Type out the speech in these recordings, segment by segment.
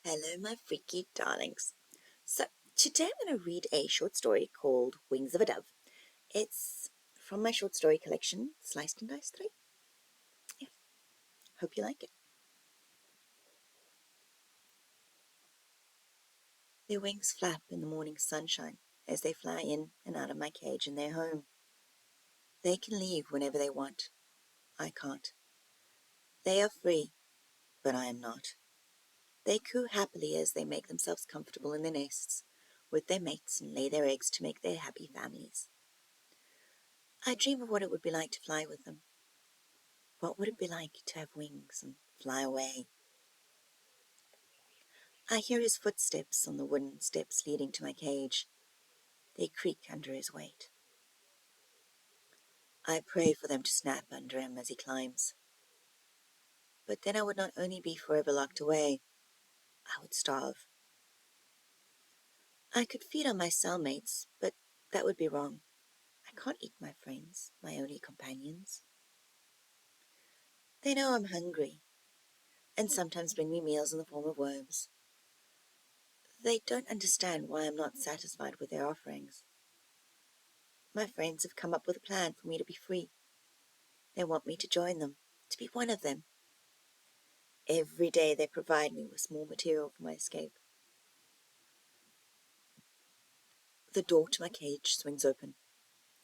Hello, my freaky darlings. So, today I'm going to read a short story called Wings of a Dove. It's from my short story collection, Sliced and Diced 3. Yeah, hope you like it. Their wings flap in the morning sunshine as they fly in and out of my cage in their home. They can leave whenever they want. I can't. They are free, but I am not. They coo happily as they make themselves comfortable in their nests with their mates and lay their eggs to make their happy families. I dream of what it would be like to fly with them. What would it be like to have wings and fly away? I hear his footsteps on the wooden steps leading to my cage. They creak under his weight. I pray for them to snap under him as he climbs. But then I would not only be forever locked away, I would starve. I could feed on my cellmates, but that would be wrong. I can't eat my friends, my only companions. They know I'm hungry, and sometimes bring me meals in the form of worms. They don't understand why I'm not satisfied with their offerings. My friends have come up with a plan for me to be free. They want me to join them, to be one of them. Every day they provide me with more material for my escape. The door to my cage swings open,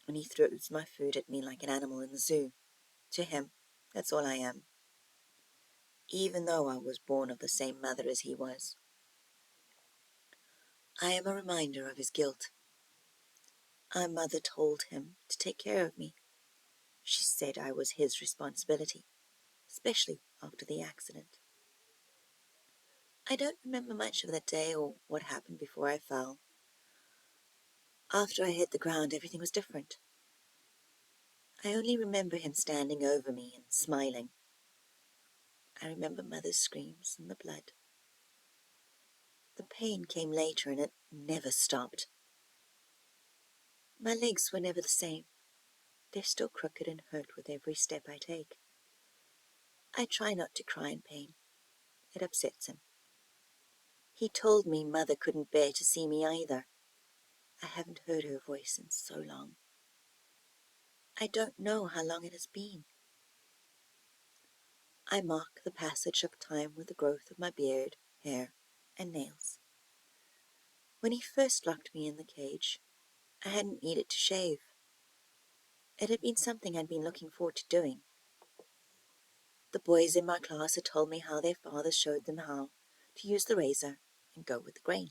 and he throws my food at me like an animal in the zoo. To him, that's all I am, even though I was born of the same mother as he was. I am a reminder of his guilt. Our mother told him to take care of me. She said I was his responsibility, especially after the accident. I don't remember much of that day or what happened before I fell. After I hit the ground, everything was different. I only remember him standing over me and smiling. I remember Mother's screams and the blood. The pain came later and it never stopped. My legs were never the same. They're still crooked and hurt with every step I take. I try not to cry in pain. It upsets him. He told me Mother couldn't bear to see me either. I haven't heard her voice in so long. I don't know how long it has been. I mark the passage of time with the growth of my beard, hair, and nails. When he first locked me in the cage, I hadn't needed to shave. It had been something I'd been looking forward to doing. The boys in my class had told me how their fathers showed them how to use the razor and go with the grain.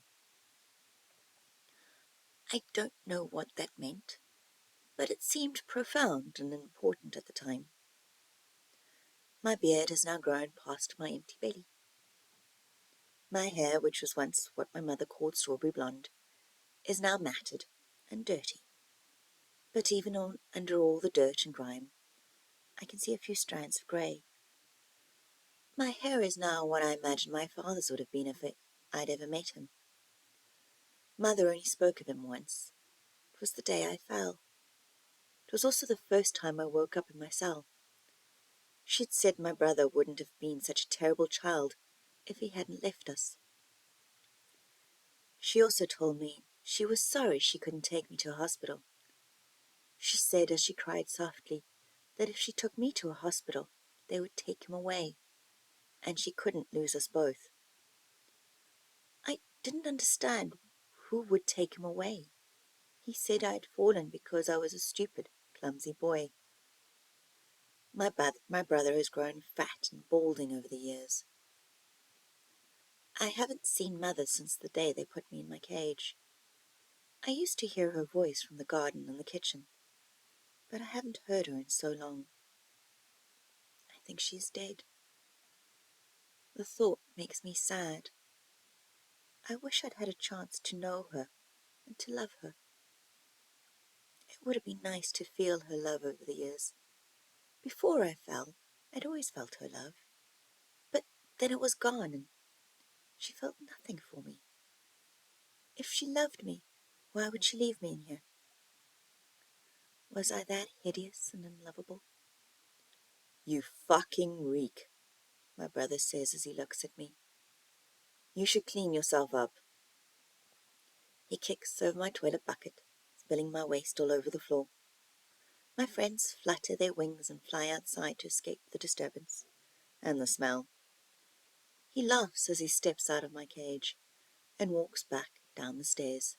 I don't know what that meant, but it seemed profound and important at the time. My beard has now grown past my empty belly. My hair, which was once what my mother called strawberry blonde, is now matted and dirty. But even under all the dirt and grime, I can see a few strands of grey. My hair is now what I imagined my father's would have been if I'd ever met him. Mother only spoke of him once. It was the day I fell. It was also the first time I woke up in my cell. She'd said my brother wouldn't have been such a terrible child if he hadn't left us. She also told me she was sorry she couldn't take me to a hospital. She said as she cried softly that if she took me to a hospital, they would take him away, and she couldn't lose us both. I didn't understand who would take him away. He said I'd fallen because I was a stupid, clumsy boy. My brother has grown fat and balding over the years. I haven't seen Mother since the day they put me in my cage. I used to hear her voice from the garden and the kitchen, but I haven't heard her in so long. I think she's dead. The thought makes me sad. I wish I'd had a chance to know her and to love her. It would have been nice to feel her love over the years. Before I fell, I'd always felt her love. But then it was gone, and she felt nothing for me. If she loved me, why would she leave me in here? Was I that hideous and unlovable? You fucking reek, my brother says as he looks at me. You should clean yourself up. He kicks over my toilet bucket, spilling my waste all over the floor. My friends flutter their wings and fly outside to escape the disturbance and the smell. He laughs as he steps out of my cage and walks back down the stairs.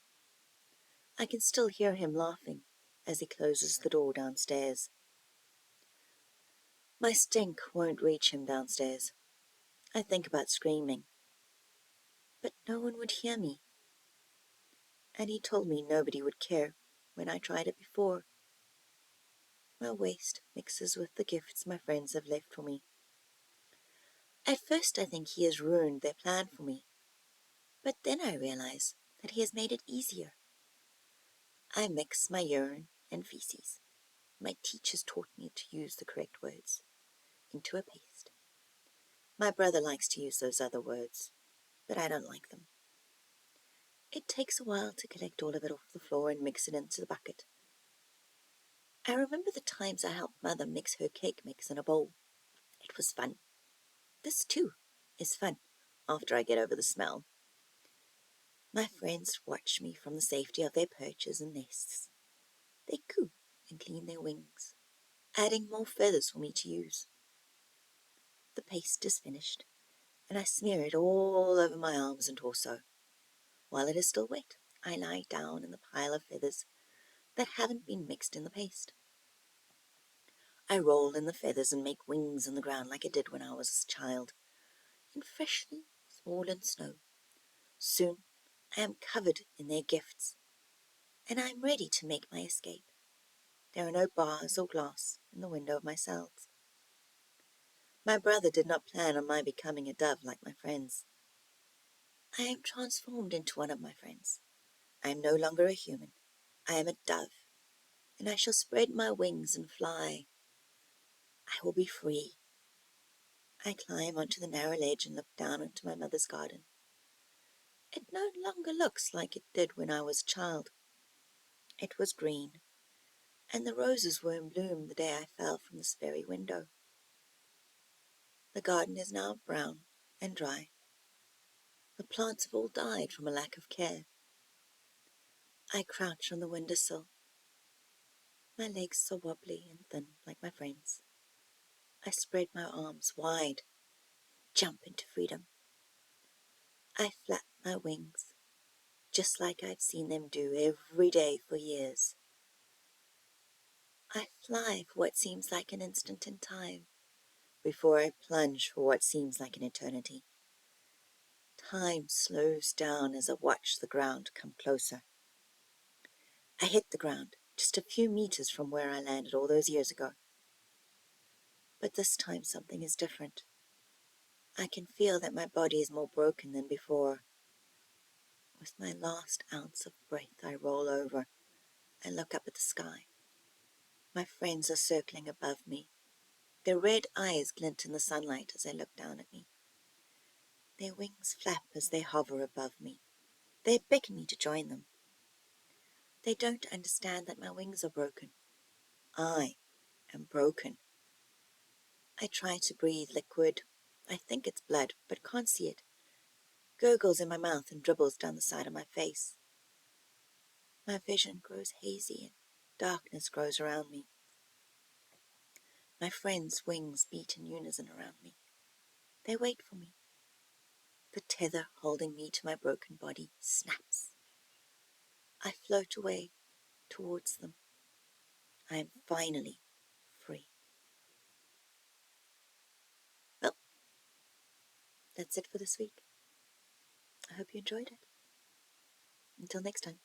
I can still hear him laughing as he closes the door downstairs. My stink won't reach him downstairs. I think about screaming, but no one would hear me. And he told me nobody would care when I tried it before. My waste mixes with the gifts my friends have left for me. At first I think he has ruined their plan for me, but then I realize that he has made it easier. I mix my urine and feces. My teachers taught me to use the correct words, into a paste. My brother likes to use those other words, but I don't like them. It takes a while to collect all of it off the floor and mix it into the bucket. I remember the times I helped Mother mix her cake mix in a bowl. It was fun. This, too, is fun, after I get over the smell. My friends watch me from the safety of their perches and nests. They coo and clean their wings, adding more feathers for me to use. The paste is finished, and I smear it all over my arms and torso. While it is still wet, I lie down in the pile of feathers that haven't been mixed in the paste. I roll in the feathers and make wings on the ground like I did when I was a child, in freshly fallen snow. Soon I am covered in their gifts, and I am ready to make my escape. There are no bars or glass in the window of my cells. My brother did not plan on my becoming a dove like my friends. I am transformed into one of my friends. I am no longer a human. I am a dove, and I shall spread my wings and fly. I will be free. I climb onto the narrow ledge and look down into my mother's garden. It no longer looks like it did when I was a child. It was green, and the roses were in bloom the day I fell from this very window. The garden is now brown and dry. The plants have all died from a lack of care. I crouch on the windowsill. My legs are wobbly and thin like my friends. I spread my arms wide, jump into freedom. I flap my wings, just like I've seen them do every day for years. I fly for what seems like an instant in time, before I plunge for what seems like an eternity. Time slows down as I watch the ground come closer. I hit the ground just a few meters from where I landed all those years ago. But this time something is different. I can feel that my body is more broken than before. With my last ounce of breath, I roll over and look up at the sky. My friends are circling above me. Their red eyes glint in the sunlight as they look down at me. Their wings flap as they hover above me. They beckon me to join them. They don't understand that my wings are broken. I am broken. I try to breathe liquid. I think it's blood, but can't see it. Gurgles in my mouth and dribbles down the side of my face. My vision grows hazy and darkness grows around me. My friends' wings beat in unison around me. They wait for me. The tether holding me to my broken body snaps. I float away towards them. I am finally free. Well, that's it for this week. I hope you enjoyed it. Until next time.